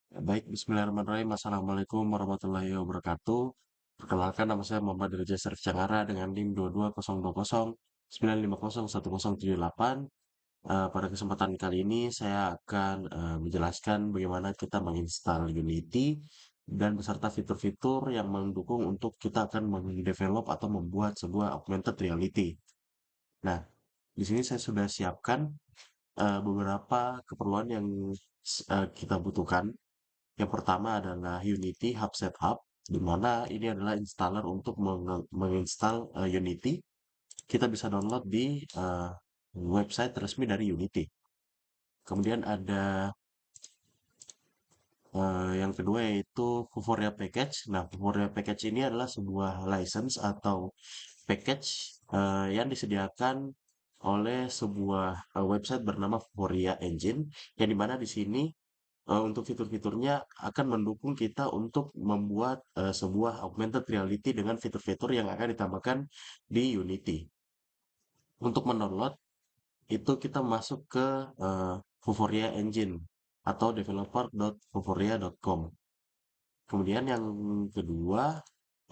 Baik, bismillahirrahmanirrahim. Assalamualaikum warahmatullahi wabarakatuh. Perkenalkan, nama saya Muhammad Rizal Syarif Canggara dengan NIM 2202095010778. Pada kesempatan kali ini saya akan menjelaskan bagaimana kita menginstal Unity dan beserta fitur-fitur yang mendukung untuk kita akan mendevelop atau membuat sebuah augmented reality. Nah, di sini saya sudah siapkan beberapa keperluan yang kita butuhkan. Yang pertama adalah Unity Hub Setup, di mana ini adalah installer untuk menginstal Unity. Kita bisa download di website resmi dari Unity. Kemudian ada yang kedua yaitu Vuforia Package. Nah, Vuforia Package ini adalah sebuah license atau package yang disediakan oleh sebuah website bernama Vuforia Engine, yang dimana di sini untuk fitur-fiturnya akan mendukung kita untuk membuat sebuah augmented reality dengan fitur-fitur yang akan ditambahkan di Unity. Untuk mendownload itu kita masuk ke Vuforia Engine atau developer.vuforia.com. Kemudian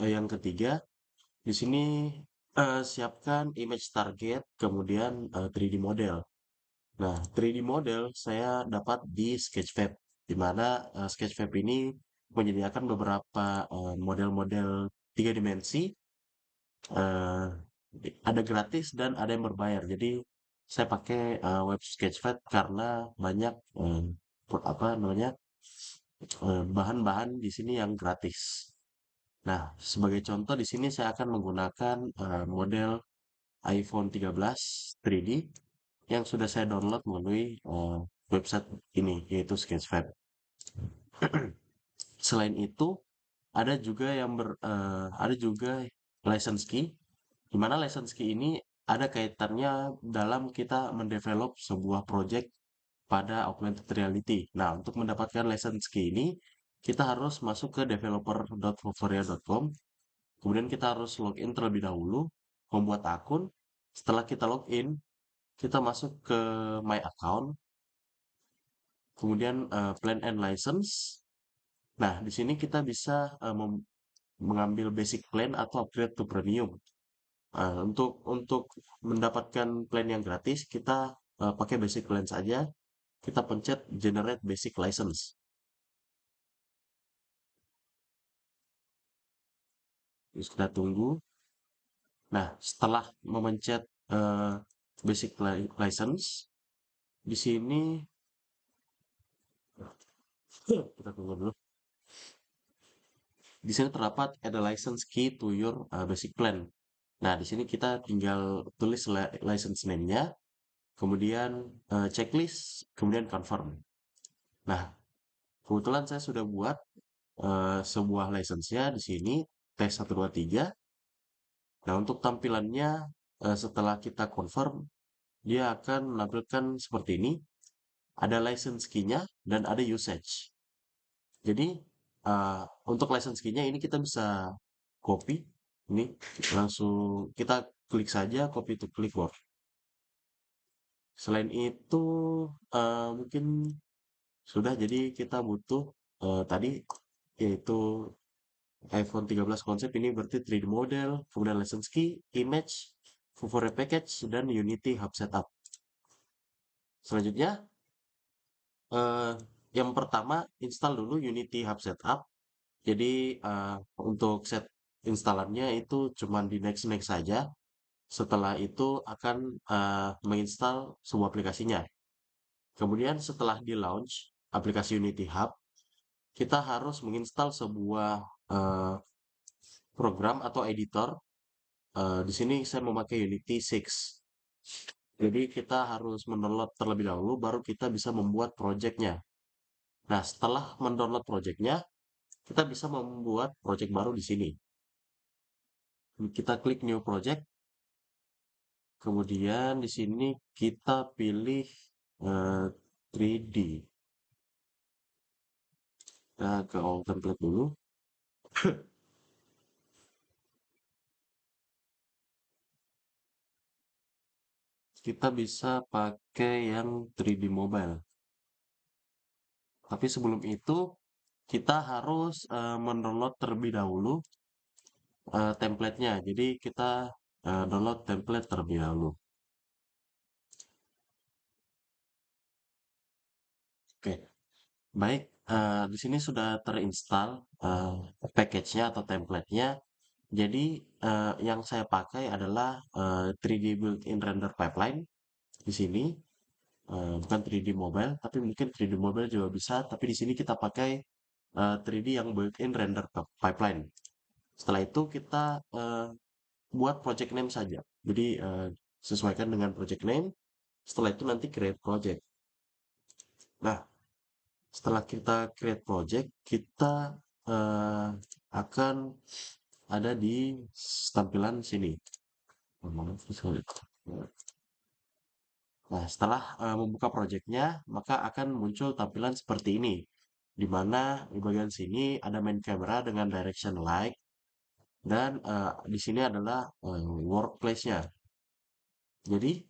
yang ketiga, di sini siapkan image target, kemudian 3D model. Nah, 3D model saya dapat di Sketchfab, di mana Sketchfab ini menyediakan beberapa model-model tiga dimensi, eh, ada gratis dan ada yang berbayar. Jadi saya pakai web Sketchfab karena banyak apa namanya bahan-bahan di sini yang gratis. Nah, sebagai contoh di sini saya akan menggunakan model iPhone 13 3D yang sudah saya download melalui website ini yaitu Sketchfab. Selain itu ada juga license key, di mana license key ini ada kaitannya dalam kita mendevelop sebuah project pada augmented reality. Nah, untuk mendapatkan license key ini kita harus masuk ke developer.vuforia.com. Kemudian kita harus login terlebih dahulu, membuat akun. Setelah kita login, kita masuk ke my account, kemudian plan and license. Nah, di sini kita bisa mengambil basic plan atau upgrade to premium. Untuk mendapatkan plan yang gratis, kita pakai basic plan saja. Kita pencet generate basic license. Terus kita tunggu. Nah, setelah memencet eh, basic license, di sini kita tunggu dulu. Di sini terdapat ada license key to your basic plan. Nah, di sini kita tinggal tulis license name-nya, kemudian checklist, kemudian confirm. Nah, kebetulan saya sudah buat sebuah license-nya di sini tes 123. Nah, untuk tampilannya setelah kita confirm, dia akan menampilkan seperti ini. Ada license key-nya dan ada usage. Jadi, eh, untuk license key-nya ini kita bisa copy. Ini langsung kita klik saja copy to clipboard. Selain itu, mungkin sudah jadi kita butuh tadi yaitu iPhone 13 konsep ini berarti 3D model, kemudian license key, image, Vuforia package, dan Unity Hub Setup. Selanjutnya, eh, yang pertama install dulu Unity Hub Setup. Jadi untuk set instalannya itu cuma di next saja. Setelah itu akan menginstal sebuah aplikasinya. Kemudian setelah di launch aplikasi Unity Hub, kita harus menginstal sebuah eh, program atau editor. Di sini saya memakai Unity 6. Jadi kita harus mendownload terlebih dahulu, baru kita bisa membuat projectnya. Nah, setelah mendownload projectnya, kita bisa membuat project baru di sini. Kita klik New Project, kemudian di sini kita pilih 3D. Nah, ke all template dulu. Kita bisa pakai yang 3D mobile. Tapi sebelum itu, kita harus mendownload terlebih dahulu template-nya. Jadi kita download template terlebih dahulu. Oke, baik. Di sini sudah terinstall package-nya atau template-nya. Jadi yang saya pakai adalah 3D built-in render pipeline di sini. Bukan 3D mobile, tapi mungkin 3D mobile juga bisa. Tapi di sini kita pakai 3D yang built-in render pipeline. Setelah itu kita buat project name saja. Jadi sesuaikan dengan project name. Setelah itu nanti create project. Nah, setelah kita create project, kita eh, akan ada di tampilan sini. Nah, setelah membuka projectnya, maka akan muncul tampilan seperti ini, di mana di bagian sini ada main camera dengan direction light, dan di sini adalah workplace-nya. Jadi,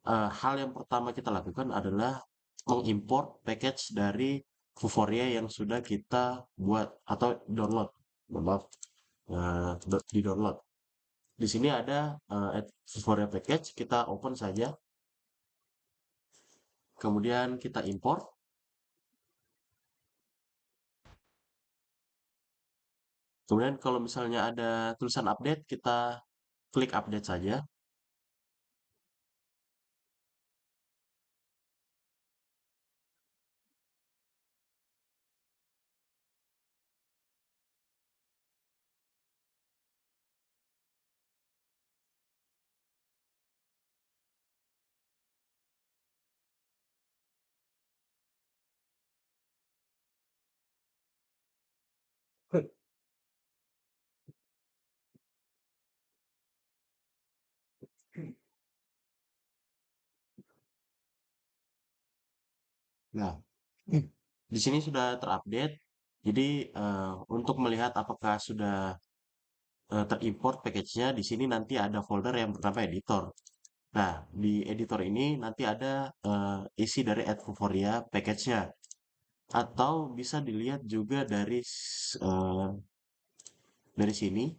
hal yang pertama kita lakukan adalah mengimport package dari Vuforia yang sudah kita buat atau download. Maaf, di download. Di sini ada add Vuforia package, kita open saja. Kemudian kita import. Kemudian kalau misalnya ada tulisan update, kita klik update saja. Nah, di sini sudah terupdate. Jadi untuk melihat apakah sudah terimport package-nya, di sini nanti ada folder yang bernama editor. Nah, di editor ini nanti ada isi dari Advuforia package-nya. Atau bisa dilihat juga dari sini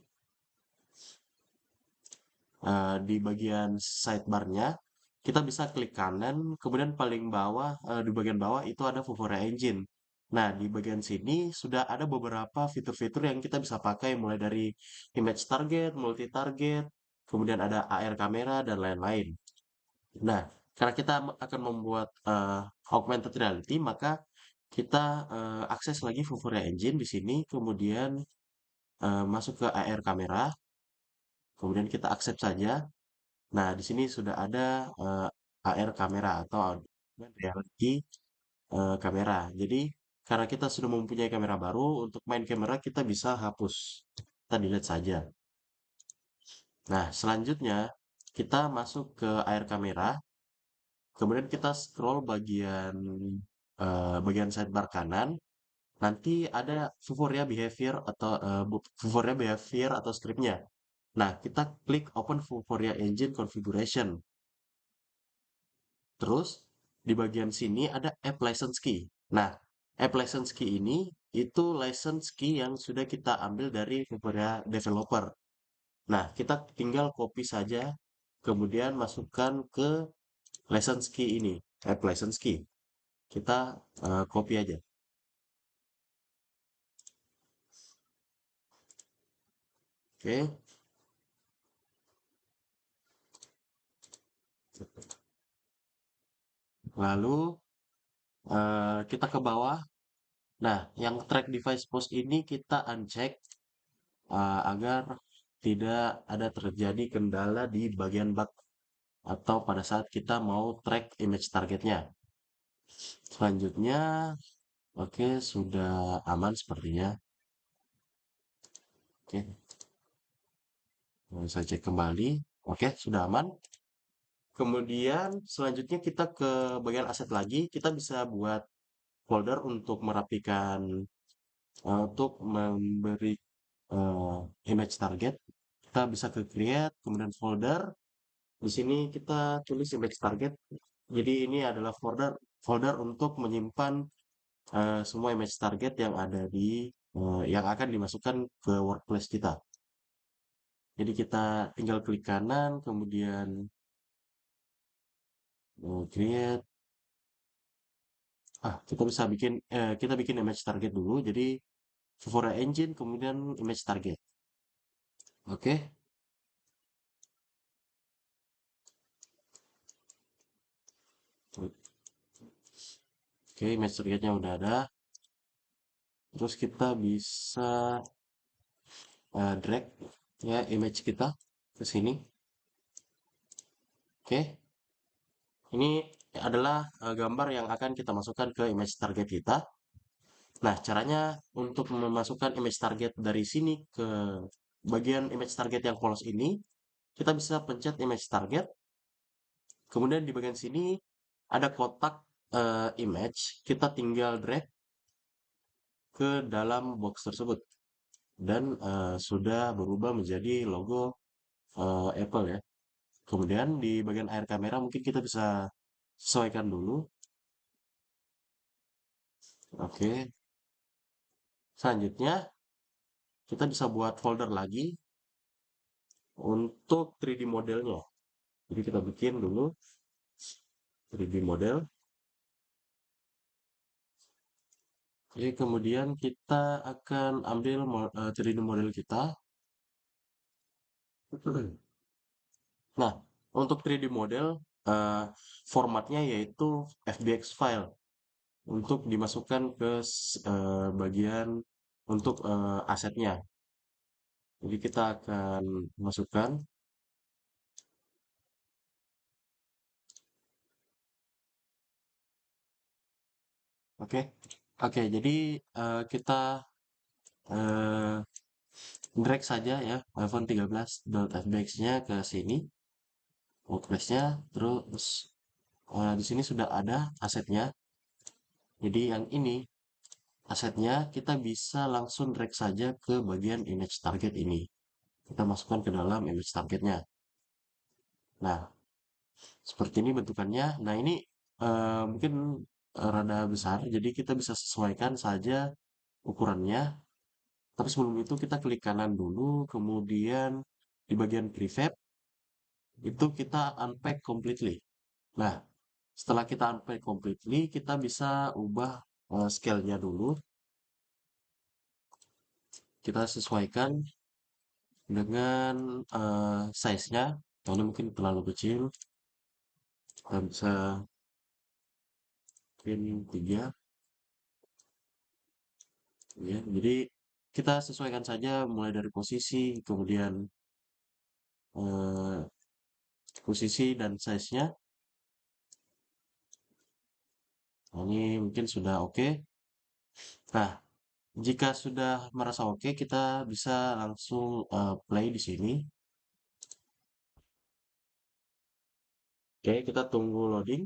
di bagian sidebar-nya kita bisa klik kanan, kemudian paling bawah di bagian bawah itu ada Vuforia Engine. Nah, di bagian sini sudah ada beberapa fitur-fitur yang kita bisa pakai mulai dari image target, multi target, kemudian ada AR kamera dan lain-lain. Nah, karena kita akan membuat augmented reality, maka kita akses lagi Vuforia Engine di sini, kemudian masuk ke AR kamera, kemudian kita accept saja. Nah, di sini sudah ada AR kamera atau augmented reality kamera. Jadi, karena kita sudah mempunyai kamera baru, untuk main kamera kita bisa hapus. Kita delete saja. Nah, selanjutnya kita masuk ke AR kamera. Kemudian kita scroll bagian sidebar kanan. Nanti ada Vuforia Behavior atau Vuforia Behavior atau scriptnya. Nah, kita klik Open Vuforia Engine Configuration. Terus di bagian sini ada App License Key. Nah, App License Key ini itu license key yang sudah kita ambil dari Vuforia Developer. Nah, kita tinggal copy saja, kemudian masukkan ke license key ini, App License Key. Kita copy aja. Oke, lalu kita ke bawah. Nah, yang track device post ini kita uncheck agar tidak ada terjadi kendala di bagian bug atau pada saat kita mau track image targetnya. Selanjutnya, oke, sudah aman sepertinya. Oke, saya cek kembali. Oke, sudah aman. Kemudian selanjutnya kita ke bagian aset lagi. Kita bisa buat folder untuk merapikan, untuk memberi image target. Kita bisa ke create, kemudian folder. Di sini kita tulis image target. Jadi ini adalah folder folder untuk menyimpan semua image target yang ada di yang akan dimasukkan ke workplace kita. Jadi kita tinggal klik kanan, kemudian create. Kita bikin image target dulu. Jadi Vivora Engine, kemudian image target. Oke, oke, image targetnya udah ada. Terus kita bisa drag ya image kita ke sini. Oke, ini adalah gambar yang akan kita masukkan ke image target kita. Nah, caranya untuk memasukkan image target dari sini ke bagian image target yang polos ini, kita bisa pencet image target. Kemudian di bagian sini ada kotak image, kita tinggal drag ke dalam box tersebut dan sudah berubah menjadi logo Apple ya. Kemudian di bagian akhir kamera mungkin kita bisa sesuaikan dulu. Oke, selanjutnya kita bisa buat folder lagi untuk 3D modelnya. Jadi kita bikin dulu 3D model. Jadi kemudian kita akan ambil 3D model kita. Nah, untuk 3D model formatnya yaitu FBX file untuk dimasukkan ke bagian untuk asetnya. Jadi kita akan masukkan. Oke, oke. Jadi kita eh, drag saja ya iPhone 13.fbx-nya ke sini, workplace-nya, terus di sini sudah ada asetnya. Jadi yang ini asetnya kita bisa langsung drag saja ke bagian image target ini. Kita masukkan ke dalam image targetnya. Nah, seperti ini bentukannya. Nah, ini mungkin rada besar, jadi kita bisa sesuaikan saja ukurannya. Tapi sebelum itu kita klik kanan dulu, kemudian di bagian prefab itu kita unpack completely. Nah, setelah kita unpack completely, kita bisa ubah scale-nya dulu. Kita sesuaikan dengan size-nya. Ini mungkin terlalu kecil. Kita bisa pin 3. Ya. Jadi kita sesuaikan saja mulai dari posisi, kemudian eh, posisi dan size-nya. Nah, ini mungkin sudah oke. Nah, jika sudah merasa oke, kita bisa langsung play di sini. Oke, kita tunggu loading.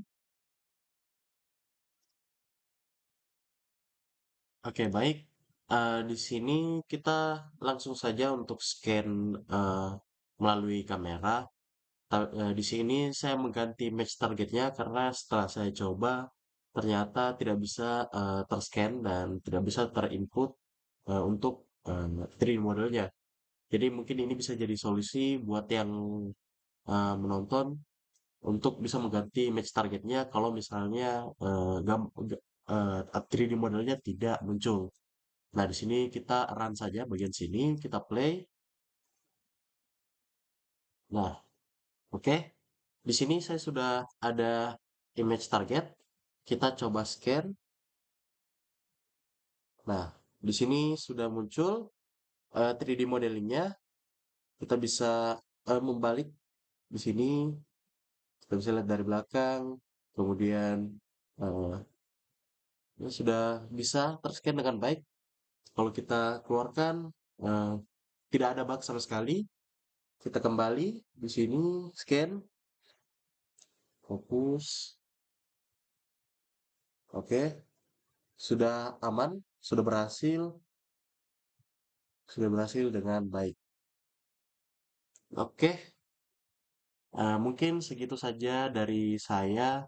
Oke, baik. Di sini kita langsung saja untuk scan melalui kamera. Di sini saya mengganti match targetnya karena setelah saya coba ternyata tidak bisa terscan dan tidak bisa terinput untuk 3D modelnya. Jadi mungkin ini bisa jadi solusi buat yang menonton untuk bisa mengganti match targetnya kalau misalnya 3D modelnya tidak muncul. Nah, di sini kita run saja bagian sini, kita play. Nah, oke. Di sini saya sudah ada image target. Kita coba scan. Nah, di sini sudah muncul 3D modelingnya. Kita bisa membalik di sini. Kita bisa lihat dari belakang. Kemudian eh, ini sudah bisa terscan dengan baik. Kalau kita keluarkan, eh, tidak ada bug sama sekali. Kita kembali di sini, scan, fokus. Oke, sudah aman, sudah berhasil dengan baik. Oke, mungkin segitu saja dari saya.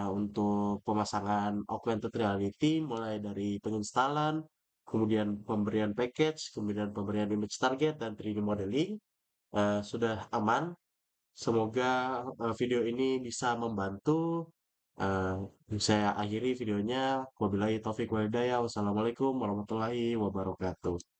untuk pemasangan augmented reality mulai dari penginstalan, kemudian pemberian package, kemudian pemberian image target dan 3D modeling sudah aman. Semoga video ini bisa membantu. Eh, saya akhiri videonya. Wabillahi taufiq walhidayah. Wassalamualaikum warahmatullahi wabarakatuh.